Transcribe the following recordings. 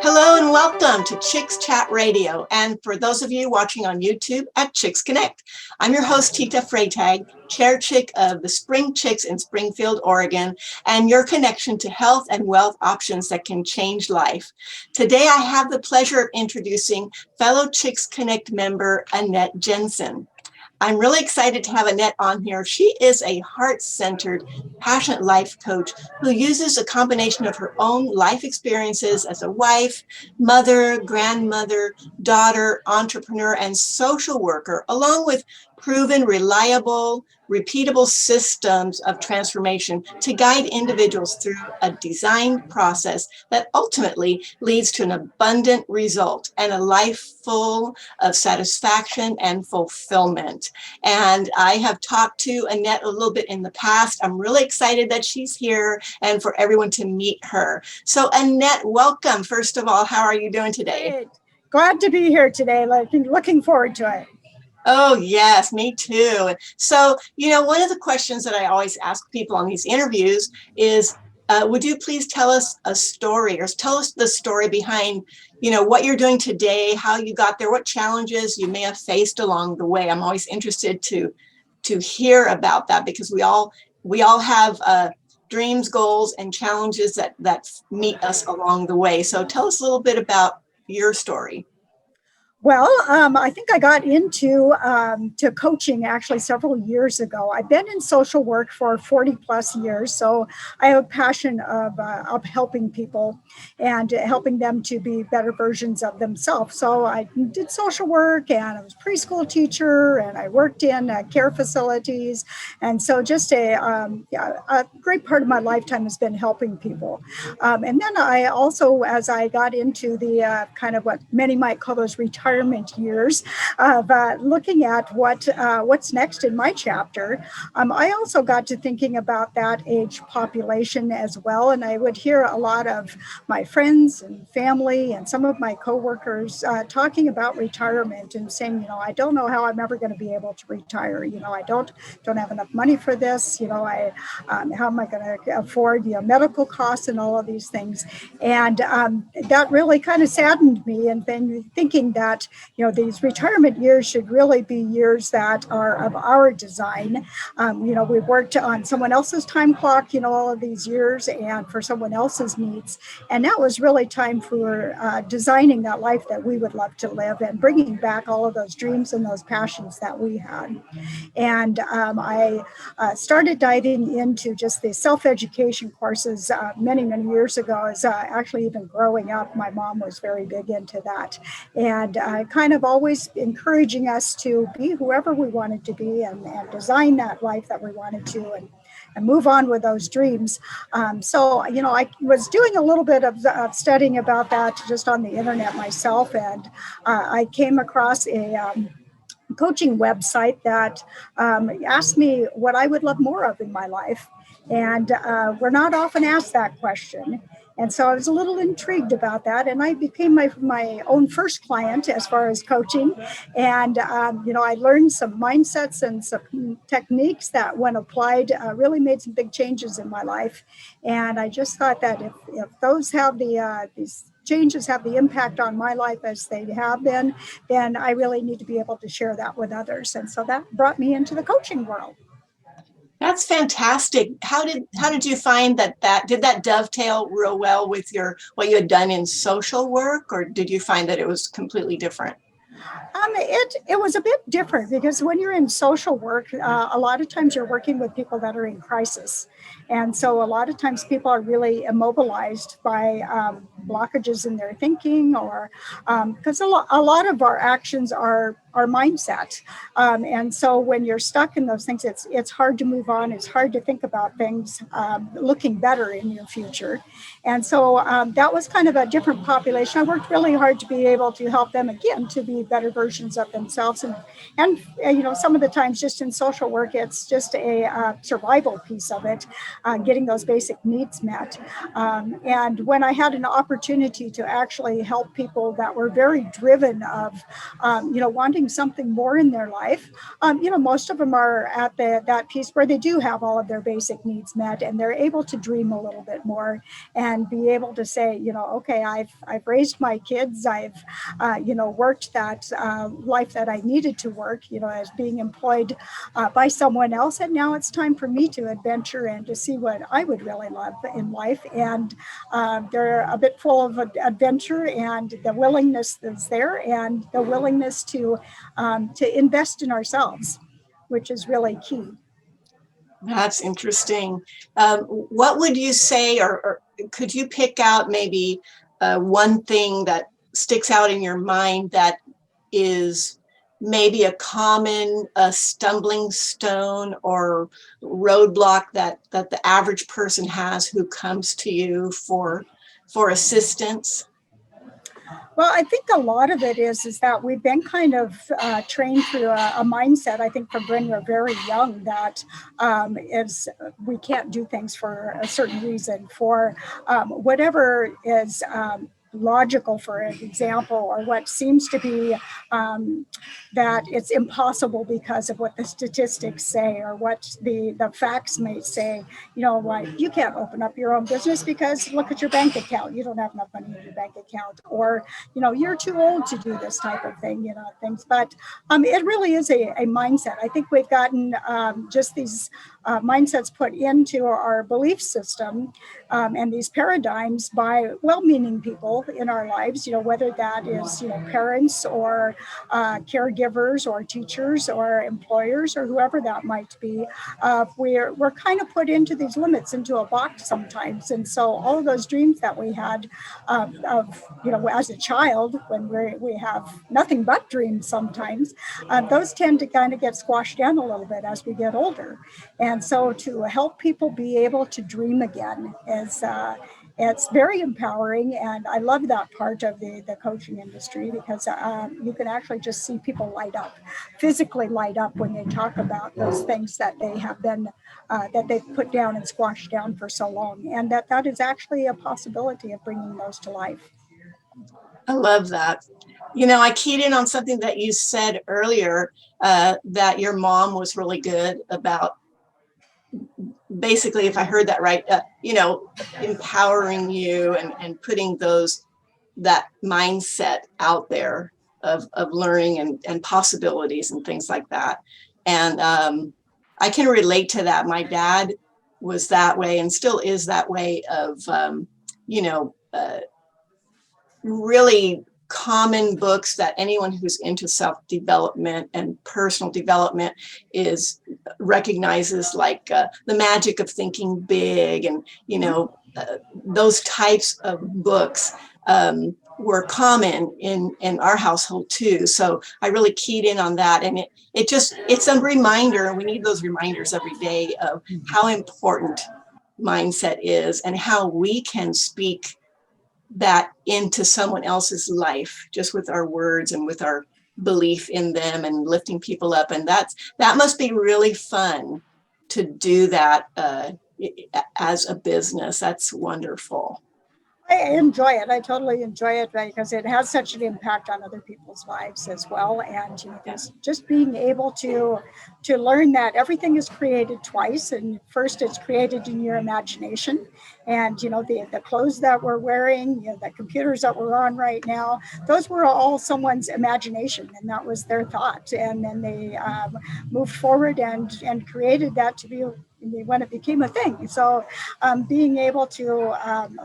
Hello and welcome to Chicks Chat Radio, and for those of you watching on YouTube at ChicksConnect. I'm your host, Tita Freytag, chair chick of the Spring Chicks in Springfield, Oregon, and your connection to health and wealth options that can change life. Today, I have the pleasure of introducing fellow ChicksConnect member, Annette Jensen. I'm really excited to have Annette on here. She is a heart-centered, passionate life coach who uses a combination of her own life experiences as a wife, mother, grandmother, daughter, entrepreneur, and social worker, along with proven, reliable, repeatable systems of transformation to guide individuals through a designed process that ultimately leads to an abundant result and a life full of satisfaction and fulfillment. And I have talked to Annette a little bit in the past. I'm really excited that she's here and for everyone to meet her. So Annette, welcome. First of all, how are you doing today? Great. Glad to be here today. Looking forward to it. Oh, yes, me too. So, one of the questions that I always ask people on these interviews is, would you please tell us a story or tell us the story behind, what you're doing today, how you got there, what challenges you may have faced along the way. I'm always interested to hear about that because we all have dreams, goals, and challenges that meet us along the way. So tell us a little bit about your story. Well, I think I got into to coaching actually several years ago. I've been in social work for 40 plus years, so I have a passion of helping people and helping them to be better versions of themselves. So I did social work, and I was a preschool teacher, and I worked in care facilities, and so just a great part of my lifetime has been helping people. And then I also, as I got into the kind of what many might call those retirement years of looking at what's next in my chapter, I also got to thinking about that age population as well. And I would hear a lot of my friends and family and some of my coworkers talking about retirement and saying, I don't know how I'm ever going to be able to retire. I don't have enough money for this. How am I going to afford medical costs and all of these things? And that really kind of saddened me, and then thinking that these retirement years should really be years that are of our design. We've worked on someone else's time clock, all of these years, and for someone else's needs. And that was really time for designing that life that we would love to live and bringing back all of those dreams and those passions that we had. And I started diving into just the self-education courses many, many years ago. As actually even growing up, my mom was very big into that. And kind of always encouraging us to be whoever we wanted to be and design that life that we wanted to and move on with those dreams. So, I was doing a little bit of studying about that just on the internet myself, and I came across a coaching website that asked me what I would love more of in my life. And we're not often asked that question. And so I was a little intrigued about that. And I became my own first client as far as coaching. And, I learned some mindsets and some techniques that when applied really made some big changes in my life. And I just thought that if those have these changes have the impact on my life as they have been, then I really need to be able to share that with others. And so that brought me into the coaching world. That's fantastic. How did you find did that dovetail real well with what you had done in social work, or did you find that it was completely different? It was a bit different because when you're in social work, a lot of times you're working with people that are in crisis. And so a lot of times people are really immobilized by blockages in their thinking, or because a lot of our actions are our mindset. And so when you're stuck in those things, it's hard to move on. It's hard to think about things looking better in your future. And so that was kind of a different population. I worked really hard to be able to help them again to be better versions of themselves. And some of the times just in social work, it's just a survival piece of it, getting those basic needs met. And when I had an opportunity opportunity to actually help people that were very driven of, wanting something more in their life. Most of them are at that piece where they do have all of their basic needs met, and they're able to dream a little bit more and be able to say, okay, I've raised my kids, I've worked that life that I needed to work, as being employed by someone else, and now it's time for me to adventure and to see what I would really love in life. And they're a bit full of adventure, and the willingness that's there, and the willingness to invest in ourselves, which is really key. That's interesting. What would you say, or could you pick out maybe one thing that sticks out in your mind that is maybe a common stumbling stone or roadblock that the average person has who comes to you for assistance? Well, I think a lot of it is that we've been kind of trained through a mindset, I think, from when we're very young, that is we can't do things for a certain reason, for whatever is logical, for example, or what seems to be that it's impossible because of what the statistics say or what the facts may say. Like, you can't open up your own business because look at your bank account. You don't have enough money in your bank account, or you're too old to do this type of thing, things. But it really is a mindset. I think we've gotten just these mindsets put into our belief system and these paradigms by well-meaning people in our lives, whether that is, parents or caregivers or teachers or employers or whoever that might be. We're kind of put into these limits, into a box sometimes. And so all of those dreams that we had as a child, when we have nothing but dreams sometimes, those tend to kind of get squashed down a little bit as we get older. And so to help people be able to dream again is it's very empowering, and I love that part of the coaching industry, because you can actually just see people light up, physically light up, when they talk about those things that they have been that they've put down and squashed down for so long, and that is actually a possibility of bringing those to life. I love that. I keyed in on something that you said earlier, that your mom was really good about, basically, if I heard that right, empowering you and putting that mindset out there of learning and possibilities and things like that. And I can relate to that. My dad was that way and still is that way, of, really common books that anyone who's into self-development and personal development recognizes, like The Magic of Thinking Big, and those types of books were common in our household too. So I really keyed in on that, and it's a reminder. We need those reminders every day of how important mindset is and how we can speak that into someone else's life just with our words and with our belief in them and lifting people up. And that must be really fun to do that as a business. That's wonderful. I enjoy it. I totally enjoy it, because it has such an impact on other people's lives as well. And just being able to learn that everything is created twice. And first, it's created in your imagination. And the clothes that we're wearing, the computers that we're on right now, those were all someone's imagination, and that was their thought. And then they moved forward and created that to be when it became a thing. So being able to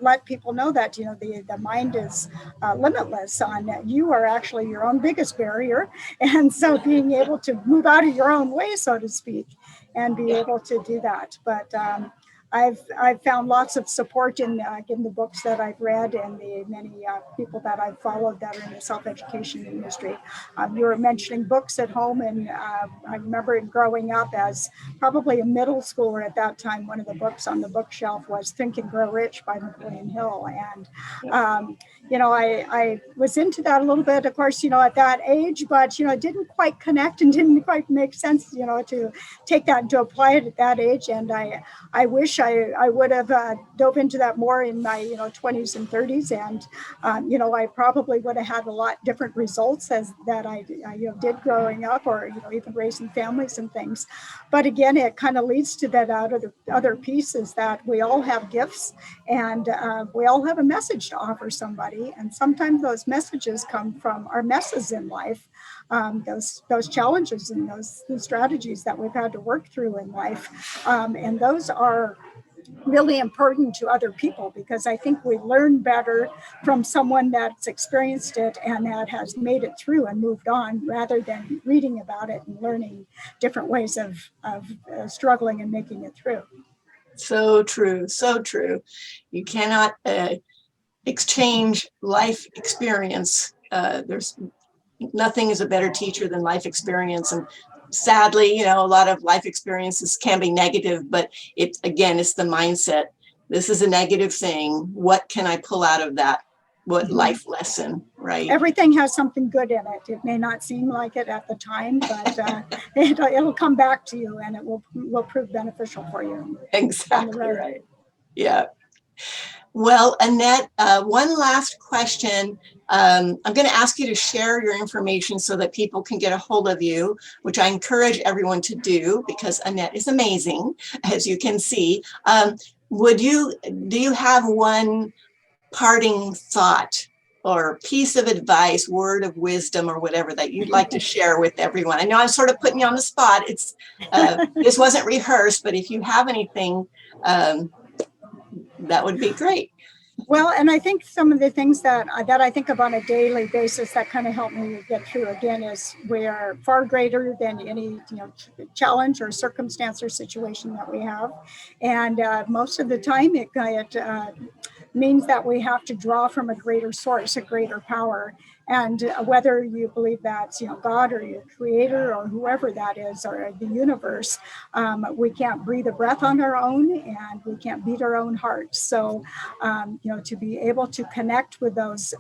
let people know that the mind is limitless, on you are actually your own biggest barrier, and so being able to move out of your own way, so to speak, and be able to do that. But I've found lots of support in the books that I've read, and the many people that I've followed that are in the self-education industry. You were mentioning books at home, and I remember growing up as probably a middle schooler at that time. One of the books on the bookshelf was Think and Grow Rich by Napoleon Hill, and I was into that a little bit, of course, at that age, but it didn't quite connect and didn't quite make sense, to take that and to apply it at that age. And I wish I would have dove into that more in my 20s and 30s, and I probably would have had a lot different results as that I did growing up, or even raising families and things. But again, it kind of leads to that other pieces that we all have gifts, and we all have a message to offer somebody, and sometimes those messages come from our messes in life, those challenges and those strategies that we've had to work through in life, and those are really important to other people, because I think we learn better from someone that's experienced it and that has made it through and moved on, rather than reading about it and learning different ways of struggling and making it through. So true. So true. You cannot exchange life experience. There's nothing is a better teacher than life experience. And sadly, a lot of life experiences can be negative, but it's the mindset. This is a negative thing. What can I pull out of that? What life lesson, right? Everything has something good in it. It may not seem like it at the time, but it'll come back to you, and it will prove beneficial for you. Exactly right. Yeah. Well, Annette, one last question. I'm going to ask you to share your information so that people can get a hold of you, which I encourage everyone to do, because Annette is amazing, as you can see. Do you have one parting thought or piece of advice, word of wisdom, or whatever that you'd like to share with everyone? I know I'm sort of putting you on the spot. It's this wasn't rehearsed, but if you have anything, that would be great. Well, and I think some of the things that I think of on a daily basis that kind of help me get through, again, is we are far greater than any challenge or circumstance or situation that we have, and most of the time it means that we have to draw from a greater source, a greater power. And whether you believe that's God or your creator or whoever that is, or the universe, we can't breathe a breath on our own, and we can't beat our own hearts. So to be able to connect with those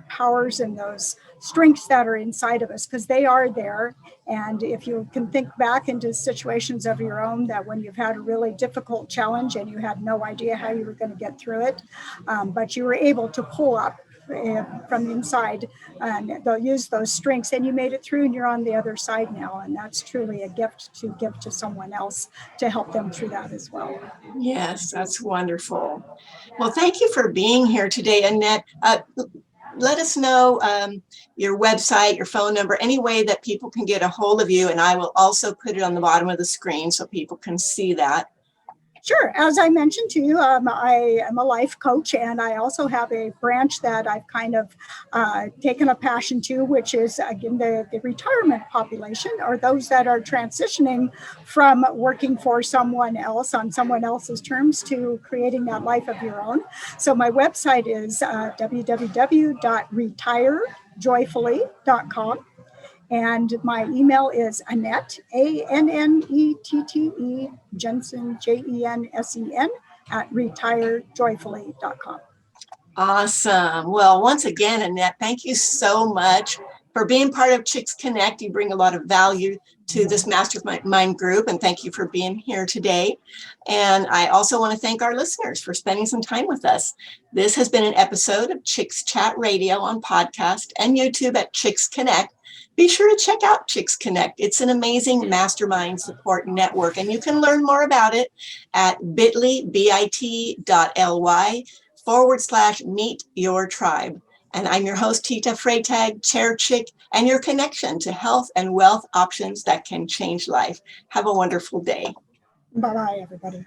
powers and those strengths that are inside of us, because they are there. And if you can think back into situations of your own, that when you've had a really difficult challenge and you had no idea how you were going to get through it, but you were able to pull up from the inside, and they'll use those strengths, and you made it through, and you're on the other side now. And that's truly a gift to give to someone else, to help them through that as well. Yes, that's wonderful. Well, thank you for being here today, Annette. Let us know your website, your phone number, any way that people can get a hold of you. And I will also put it on the bottom of the screen so people can see that. Sure. As I mentioned to you, I am a life coach, and I also have a branch that I've kind of taken a passion to, which is, again, the retirement population, or those that are transitioning from working for someone else on someone else's terms to creating that life of your own. So my website is www.retirejoyfully.com. And my email is Annette, ANNETTE, Jensen, JENSEN, @retirejoyfully.com. Awesome. Well, once again, Annette, thank you so much for being part of Chicks Connect. You bring a lot of value to this mastermind group, and thank you for being here today. And I also want to thank our listeners for spending some time with us. This has been an episode of Chicks Chat Radio on podcast and YouTube at Chicks Connect. Be sure to check out Chicks Connect. It's an amazing mastermind support network, and you can learn more about it at bit.ly/meet your tribe. And I'm your host, Tita Freytag, Chair Chick, and your connection to health and wealth options that can change life. Have a wonderful day. Bye-bye, everybody.